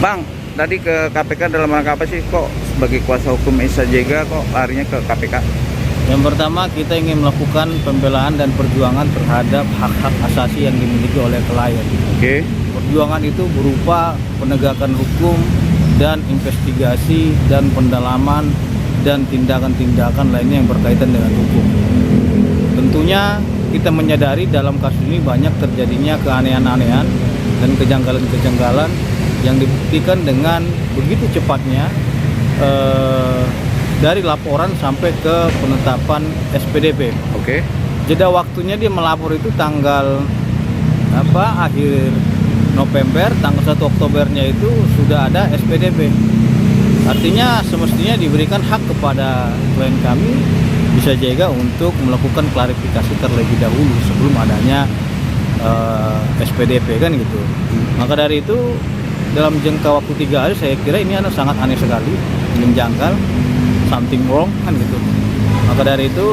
Bang, tadi ke KPK dalam rangka apa sih? Kok sebagai kuasa hukum Esa Jega kok larinya ke KPK? Yang pertama, kita ingin melakukan pembelaan dan perjuangan terhadap hak-hak asasi yang dimiliki oleh klien. Oke. Perjuangan itu berupa penegakan hukum dan investigasi dan pendalaman dan tindakan-tindakan lainnya yang berkaitan dengan hukum. Tentunya kita menyadari dalam kasus ini banyak terjadinya keanehan-anehan dan kejanggalan-kejanggalan yang dibuktikan dengan begitu cepatnya dari laporan sampai ke penetapan SPDP. Oke. Jeda waktunya dia melapor itu tanggal akhir November, tanggal 1 Oktobernya itu sudah ada SPDP. Artinya semestinya diberikan hak kepada klien kami Esa Jega untuk melakukan klarifikasi terlebih dahulu sebelum adanya SPDP kan gitu. Maka dari itu dalam jangka waktu 3 hari saya kira ini sangat aneh sekali, menjanggal, something wrong kan gitu. Maka dari itu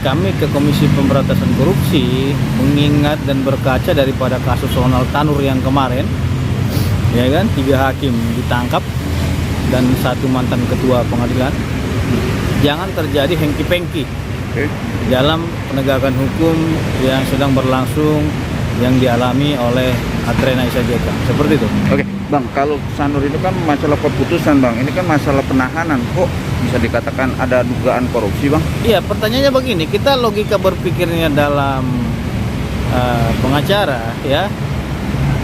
kami ke Komisi Pemberantasan Korupsi mengingat dan berkaca daripada kasus Ronald Tanur yang kemarin, ya kan, 3 hakim ditangkap dan 1 mantan ketua pengadilan. Jangan terjadi hengki-pengki dalam penegakan hukum yang sedang berlangsung yang dialami oleh Atrena Esa Jega. Seperti itu. Oke, Bang, kalau Sanur itu kan masalah keputusan, Bang. Ini kan masalah penahanan. Kok bisa dikatakan ada dugaan korupsi, Bang? Iya, pertanyaannya begini, kita logika berpikirnya dalam pengacara, ya.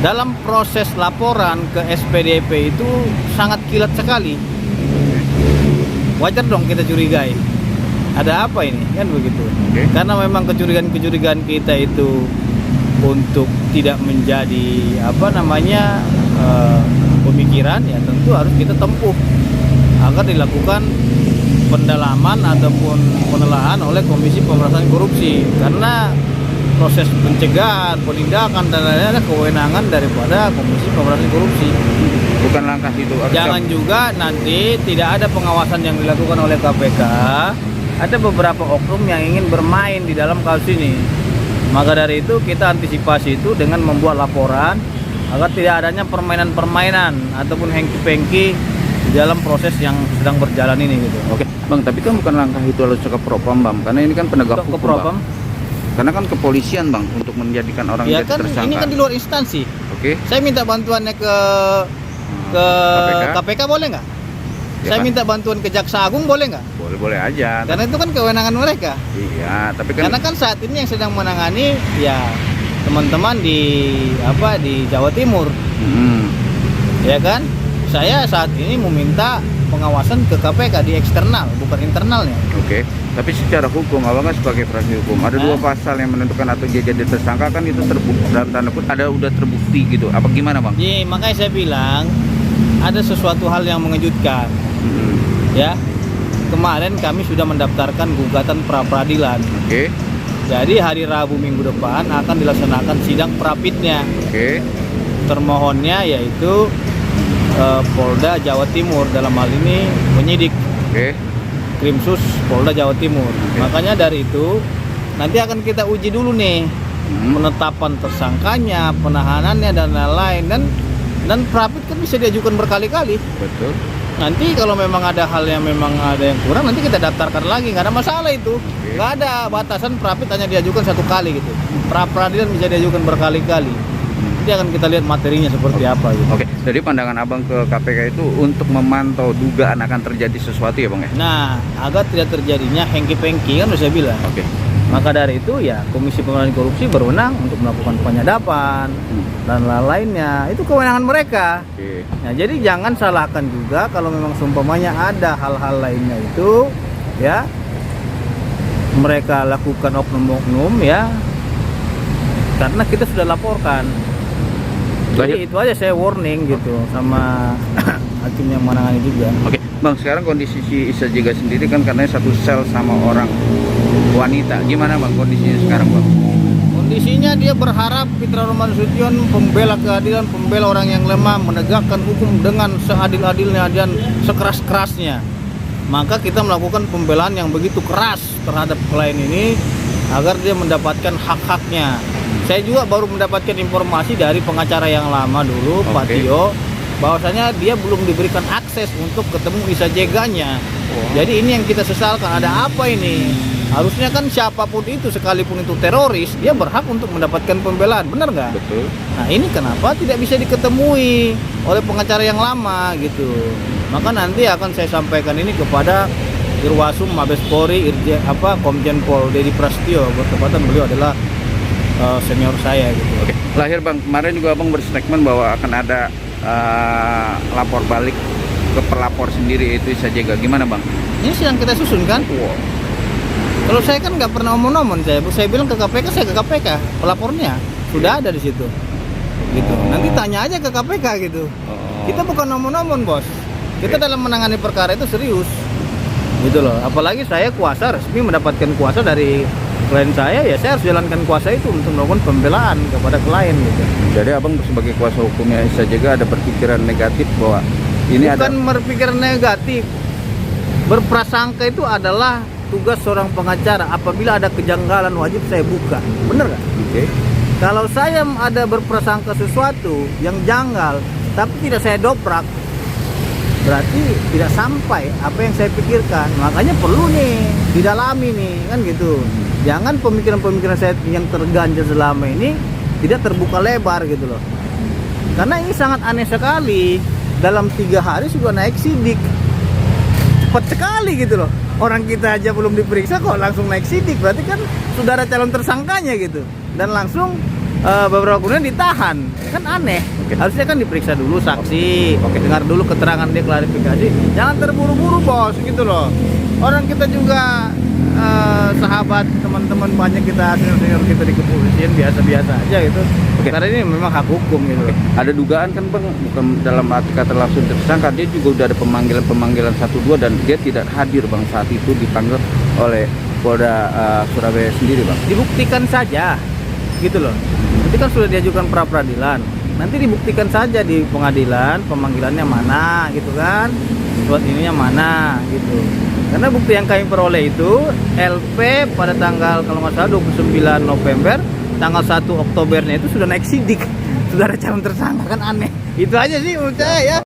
Dalam proses laporan ke SPDP itu sangat kilat sekali. Wajar dong kita curigai. Ada apa ini? Kan begitu. Oke. Karena memang kecurigaan-kecurigaan kita itu untuk tidak menjadi pemikiran, ya tentu harus kita tempuh agar dilakukan pendalaman ataupun penelaahan oleh Komisi Pemberantasan Korupsi, karena proses pencegahan, penindakan dan lain-lain adalah kewenangan daripada Komisi Pemberantasan Korupsi. Bukan langkah itu. Jangan juga nanti tidak ada pengawasan yang dilakukan oleh KPK. Ada beberapa oknum yang ingin bermain di dalam kasus ini. Maka dari itu kita antisipasi itu dengan membuat laporan agar tidak adanya permainan-permainan ataupun hengki-pengki di dalam proses yang sedang berjalan ini gitu. Oke, Bang, tapi kan bukan langkah itu harus ke propam, Bang, karena ini kan penegak Untuk hukum, ke propam? Bang. Karena kan kepolisian, Bang, untuk menjadikan orang Ya jadi kan, tersangka. ini kan di luar instansi. Oke. Saya minta bantuannya ke KPK boleh nggak? Ya Saya kan? minta bantuan ke Jaksa Agung boleh nggak? Boleh aja. Karena itu kan kewenangan mereka. Iya, tapi kan Karena kan saat ini yang sedang menangani ya teman-teman di Jawa Timur, ya kan? Saya saat ini meminta pengawasan ke KPK di eksternal, bukan internalnya. Oke. Tapi secara hukum, Abang kan sebagai praktisi hukum, ada 2 pasal yang menentukan atau dia jadi tersangka, kan itu terbukti dalam tanda kutip udah terbukti gitu. Apa gimana, Bang? Jadi makanya saya bilang ada sesuatu hal yang mengejutkan. Ya. Kemarin kami sudah mendaftarkan gugatan pra-peradilan. Oke. Jadi hari Rabu minggu depan akan dilaksanakan sidang prapitnya. Oke. Termohonnya yaitu Polda Jawa Timur, dalam hal ini penyidik Oke. Krimsus Polda Jawa Timur. Oke. Makanya dari itu nanti akan kita uji dulu nih penetapan tersangkanya, penahanannya dan lain-lain, dan prapit kan bisa diajukan berkali-kali. Betul. Nanti kalau memang ada hal yang memang ada yang kurang, nanti kita daftarkan lagi, nggak ada masalah itu. Oke. Nggak ada batasan, prapit hanya diajukan 1 kali gitu. Pra-peradilan bisa diajukan berkali-kali. Nanti akan kita lihat materinya seperti apa gitu. Oke, jadi pandangan Abang ke KPK itu untuk memantau dugaan akan terjadi sesuatu ya, Bang ya? Nah, agar tidak terjadinya hengki-pengki kan udah saya bilang. Oke. Maka dari itu ya Komisi Pemberantasan Korupsi berwenang untuk melakukan penyadapan dan lain-lainnya. Itu kewenangan mereka. Oke. Nah, jadi jangan salahkan juga kalau memang seumpamanya ada hal-hal lainnya itu ya mereka lakukan oknum-oknum ya, karena kita sudah laporkan. Jadi itu aja saya warning gitu sama hakim yang menangani juga. Oke, Bang, sekarang kondisi si Esa Jega sendiri kan karena satu sel sama orang wanita. Gimana, Bang, kondisinya sekarang, Bang? Kondisinya dia berharap Fitra Roman Nasution, pembela keadilan, pembela orang yang lemah, menegakkan hukum dengan seadil-adilnya dan sekeras-kerasnya. Maka kita melakukan pembelaan yang begitu keras terhadap klien ini agar dia mendapatkan hak-haknya saya juga baru mendapatkan informasi dari pengacara yang lama dulu, Pak Oke. Tio, bahwasanya dia belum diberikan akses untuk ketemu Isa Jeganya. Jadi ini yang kita sesalkan, ada apa ini? Harusnya kan siapapun itu, sekalipun itu teroris, dia berhak untuk mendapatkan pembelaan, benar nggak? Betul. Nah ini kenapa tidak bisa diketemui oleh pengacara yang lama gitu. Maka nanti akan saya sampaikan ini kepada Irwasum Mabes Polri, Komjen Pol Dedi Prasetyo, bertepatan beliau adalah senior saya gitu. Oke. Lahir Bang, kemarin juga Abang berstatement bahwa akan ada lapor balik ke pelapor sendiri itu Isa Jega. Gimana Bang? Ini sedang kita susun kan? Kalau saya kan nggak pernah omong-omong, saya bilang ke KPK, saya ke KPK, pelapornya sudah ada di situ. Gitu. Nanti tanya aja ke KPK gitu. Kita bukan omong-omong, Bos. Kita dalam menangani perkara itu serius. Gitu loh. Apalagi saya kuasa resmi mendapatkan kuasa dari klien saya, ya saya harus jalankan kuasa itu untuk melakukan pembelaan kepada klien gitu. Jadi Abang sebagai kuasa hukumnya Isa Jega ada berpikiran negatif bahwa ini Bukan ada berpikir negatif. Berprasangka itu adalah tugas seorang pengacara. Apabila ada kejanggalan wajib saya buka. Bener nggak? Oke. Kalau saya ada berprasangka sesuatu yang janggal tapi tidak saya dobrak, berarti tidak sampai apa yang saya pikirkan. Makanya perlu nih didalami nih, kan gitu. Jangan pemikiran-pemikiran saya yang terganjal selama ini tidak terbuka lebar gitu loh. Karena ini sangat aneh sekali. Dalam 3 hari sudah naik sidik. Cepat sekali gitu loh. Orang kita aja belum diperiksa kok langsung naik sidik. Berarti kan sudah ada calon tersangkanya gitu. Dan langsung beberapa kemudian ditahan. Kan aneh. Harusnya kan diperiksa dulu saksi. Dengar dulu keterangan dia, klarifikasi. Jangan terburu-buru bos gitu loh. Orang kita juga sahabat, teman-teman banyak kita, senior kita di kepolisian biasa-biasa aja gitu. Karena ini memang hak hukum gitu. Ada dugaan kan Bang, bukan dalam arti kata langsung tersangka, dia juga udah ada pemanggilan 1-2 dan dia tidak hadir Bang saat itu dipanggil oleh Polda Surabaya sendiri Bang. Dibuktikan saja gitu loh. Nanti kan sudah diajukan pra peradilan. Nanti dibuktikan saja di pengadilan pemanggilannya mana gitu kan. Surat ininya mana gitu. Karena bukti yang kami peroleh itu LP pada tanggal kalau nggak salah 29 November, tanggal 1 Oktobernya itu sudah naik sidik. Sudah ada calon tersangka, kan aneh. Itu aja sih menurut saya ya.